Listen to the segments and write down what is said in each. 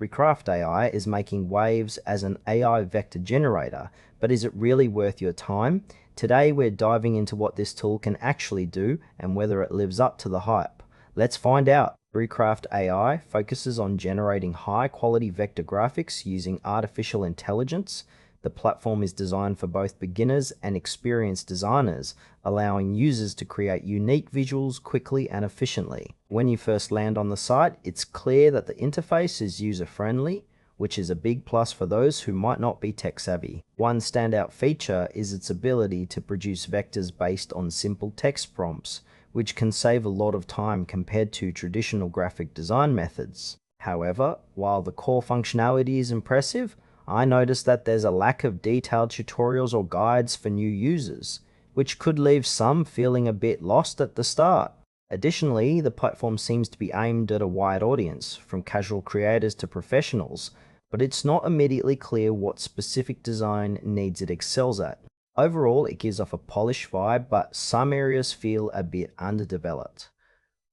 Recraft AI is making waves as an AI vector generator, but is it really worth your time? Today we're diving into what this tool can actually do and whether it lives up to the hype. Let's find out. Recraft AI focuses on generating high-quality vector graphics using artificial intelligence. The platform is designed for both beginners and experienced designers, allowing users to create unique visuals quickly and efficiently. When you first land on the site, it's clear that the interface is user-friendly, which is a big plus for those who might not be tech-savvy. One standout feature is its ability to produce vectors based on simple text prompts, which can save a lot of time compared to traditional graphic design methods. However, while the core functionality is impressive, I noticed that there's a lack of detailed tutorials or guides for new users, which could leave some feeling a bit lost at the start. Additionally, the platform seems to be aimed at a wide audience, from casual creators to professionals, but it's not immediately clear what specific design needs it excels at. Overall, it gives off a polished vibe, but some areas feel a bit underdeveloped.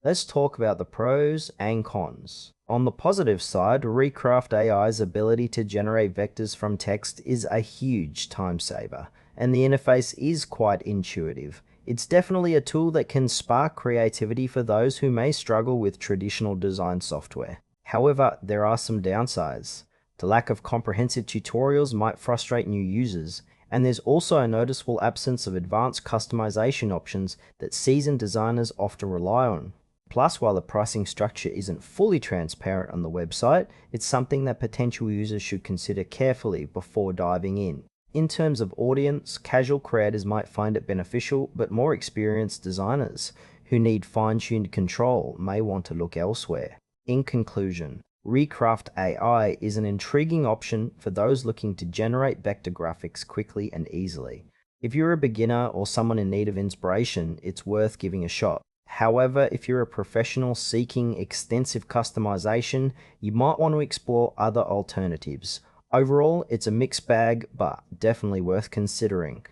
Let's talk about the pros and cons. On the positive side, Recraft AI's ability to generate vectors from text is a huge time saver, and the interface is quite intuitive. It's definitely a tool that can spark creativity for those who may struggle with traditional design software. However, there are some downsides. The lack of comprehensive tutorials might frustrate new users, and there's also a noticeable absence of advanced customization options that seasoned designers often rely on. Plus, while the pricing structure isn't fully transparent on the website, it's something that potential users should consider carefully before diving in. In terms of audience, casual creators might find it beneficial, but more experienced designers who need fine-tuned control may want to look elsewhere. In conclusion, Recraft AI is an intriguing option for those looking to generate vector graphics quickly and easily. If you're a beginner or someone in need of inspiration, it's worth giving a shot. However, if you're a professional seeking extensive customization, you might want to explore other alternatives. Overall, it's a mixed bag, but definitely worth considering.